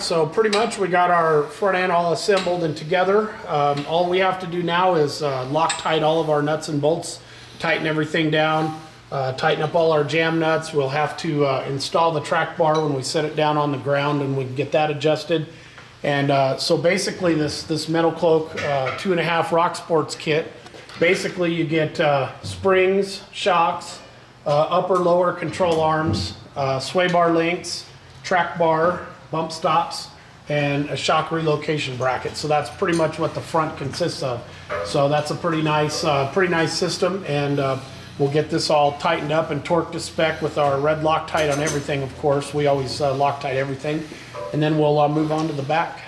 so pretty much we got our front end all assembled and together. All we have to do now is Loctite all of our nuts and bolts, tighten everything down, tighten up all our jam nuts. We'll have to install the track bar when we set it down on the ground, and we can get that adjusted. And so basically this Metalcloak 2.5 Rocksports kit, basically you get springs, shocks, upper lower control arms, sway bar links, track bar, bump stops, and a shock relocation bracket. So that's pretty much what the front consists of. So that's a pretty nice system, and we'll get this all tightened up and torqued to spec with our red Loctite on everything, of course. We always Loctite everything. And then we'll move on to the back.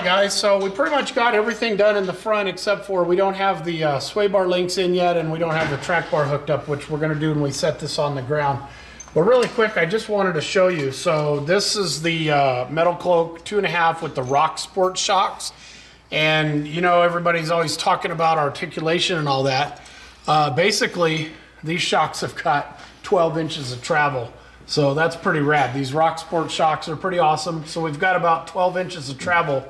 Guys, so we pretty much got everything done in the front, except for we don't have the sway bar links in yet, and we don't have the track bar hooked up, which we're going to do when we set this on the ground. But really quick, I just wanted to show you. So this is the Metalcloak 2.5 with the Rocksport shocks, and you know everybody's always talking about articulation and all that. Basically, these shocks have got 12 inches of travel. So that's pretty rad. These Rocksport shocks are pretty awesome. So we've got about 12 inches of travel,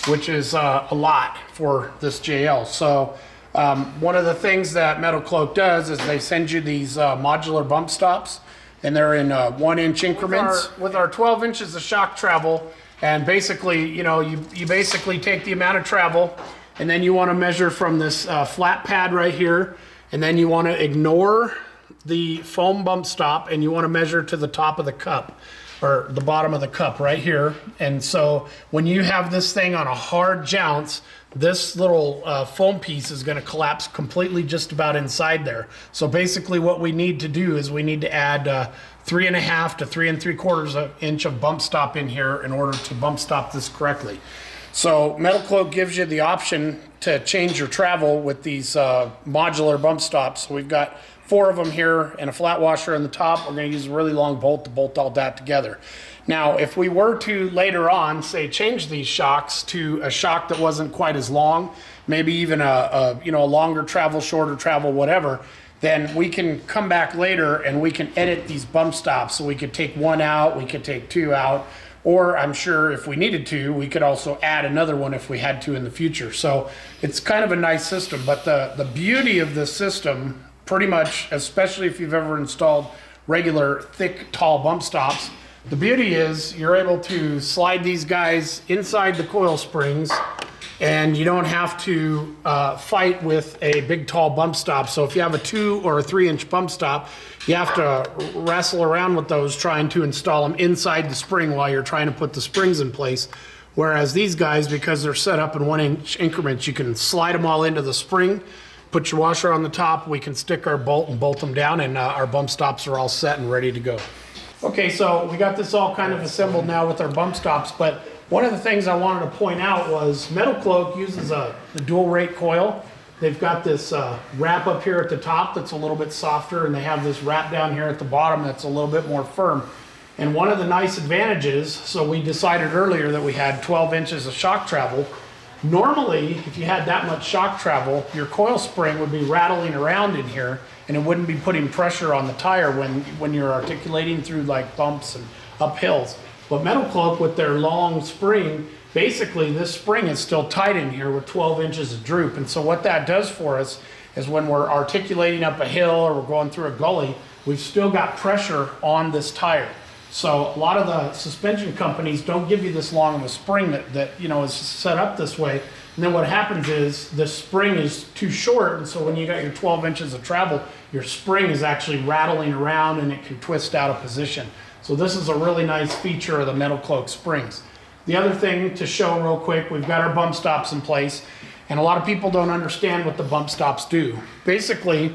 which is a lot for this JL. So one of the things that Metalcloak does is they send you these modular bump stops, and they're in 1 inch increments. With our 12 inches of shock travel, and basically, you know, you basically take the amount of travel, and then you want to measure from this flat pad right here, and then you want to ignore the foam bump stop, and you want to measure to the top of the cup, or the bottom of the cup right here. And so when you have this thing on a hard jounce, this little foam piece is going to collapse completely just about inside there. So basically what we need to do is we need to add 3.5 to 3 3/4 inch of bump stop in here in order to bump stop this correctly. So Metalcloak gives you the option to change your travel with these modular bump stops. So we've got 4 of them here and a flat washer on the top. We're going to use a really long bolt to bolt all that together. Now, if we were to later on, say, change these shocks to a shock that wasn't quite as long, maybe even a longer travel, shorter travel, whatever, then we can come back later and we can edit these bump stops. So we could take 1 out, we could take 2 out, or I'm sure if we needed to, we could also add another one if we had to in the future. So it's kind of a nice system. But the beauty of this system, pretty much, especially if you've ever installed regular thick, tall bump stops, the beauty is you're able to slide these guys inside the coil springs, and you don't have to fight with a big, tall bump stop. So if you have a 2 or a 3 inch bump stop, you have to wrestle around with those trying to install them inside the spring while you're trying to put the springs in place. Whereas these guys, because they're set up in 1 inch increments, you can slide them all into the spring, put your washer on the top, we can stick our bolt and bolt them down, and our bump stops are all set and ready to go. Okay, so we got this all kind of assembled now with our bump stops, but one of the things I wanted to point out was Metalcloak uses the dual rate coil. They've got this wrap up here at the top that's a little bit softer, and they have this wrap down here at the bottom that's a little bit more firm. And one of the nice advantages, so we decided earlier that we had 12 inches of shock travel, Normally, if you had that much shock travel, your coil spring would be rattling around in here and it wouldn't be putting pressure on the tire when you're articulating through like bumps and up hills. But Metalcloak, with their long spring, basically this spring is still tight in here with 12 inches of droop. And so what that does for us is when we're articulating up a hill or we're going through a gully, we've still got pressure on this tire. So a lot of the suspension companies don't give you this long of a spring that you know is set up this way. And then what happens is the spring is too short, and so when you got your 12 inches of travel, your spring is actually rattling around and it can twist out of position. So this is a really nice feature of the Metalcloak springs. The other thing to show real quick, we've got our bump stops in place, and a lot of people don't understand what the bump stops do. Basically,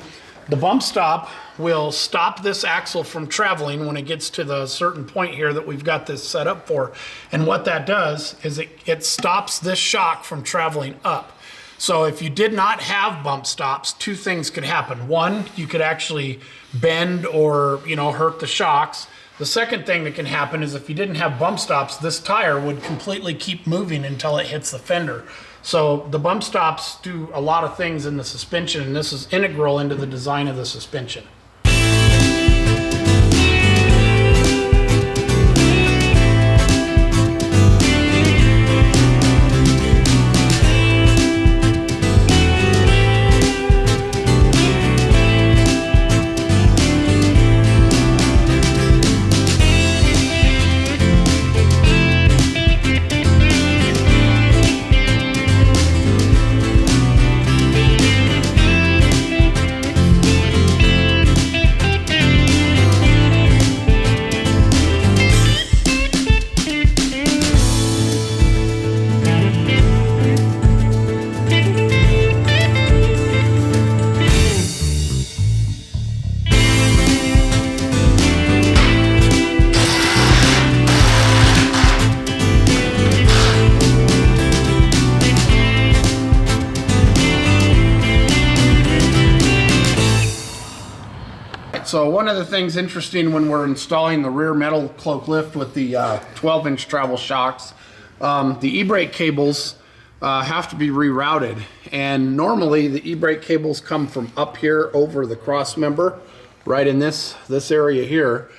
the bump stop will stop this axle from traveling when it gets to the certain point here that we've got this set up for. And what that does is it stops this shock from traveling up. So if you did not have bump stops, two things could happen. One, you could actually bend or hurt the shocks. The second thing that can happen is if you didn't have bump stops, this tire would completely keep moving until it hits the fender. So the bump stops do a lot of things in the suspension, and this is integral into the design of the suspension. So one of the things interesting when we're installing the rear Metalcloak lift with the 12-inch travel shocks, the e-brake cables have to be rerouted. And normally the e-brake cables come from up here over the cross member, right in this area here.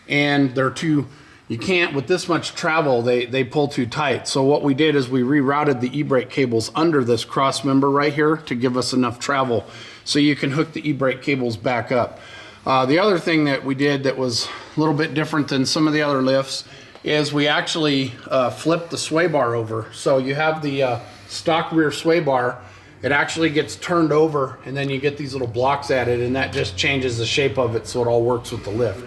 And they're too, you can't, with this much travel, they pull too tight. So what we did is we rerouted the e-brake cables under this cross member right here to give us enough travel so you can hook the e-brake cables back up. The other thing that we did that was a little bit different than some of the other lifts is we actually flipped the sway bar over. So you have the stock rear sway bar, it actually gets turned over and then you get these little blocks added, and that just changes the shape of it so it all works with the lift.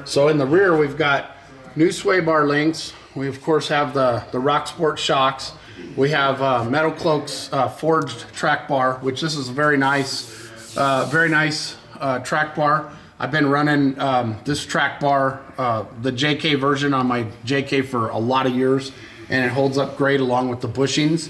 So in the rear we've got new sway bar links. We of course have the Rocksport shocks. We have Metalcloak's forged track bar, which this is a very nice track bar. I've been running this track bar, the JK version on my JK for a lot of years, and it holds up great along with the bushings.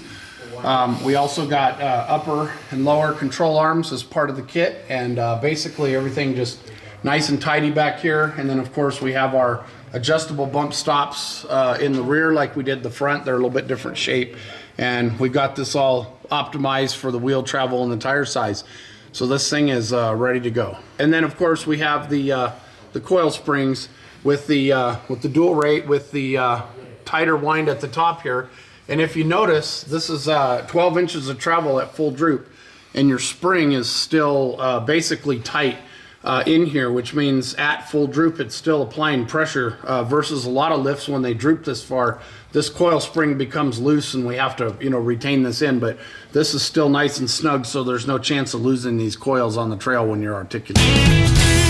We also got upper and lower control arms as part of the kit, and basically everything just nice and tidy back here. And then of course we have our adjustable bump stops in the rear like we did the front. They're a little bit different shape, and we've got this all optimized for the wheel travel and the tire size. So this thing is ready to go. And then of course we have the coil springs with the dual rate with the tighter wind at the top here. And if you notice, this is 12 inches of travel at full droop, and your spring is still basically tight in here, which means at full droop it's still applying pressure versus a lot of lifts when they droop this far, this coil spring becomes loose and we have to retain this in. But this is still nice and snug, so there's no chance of losing these coils on the trail when you're articulating.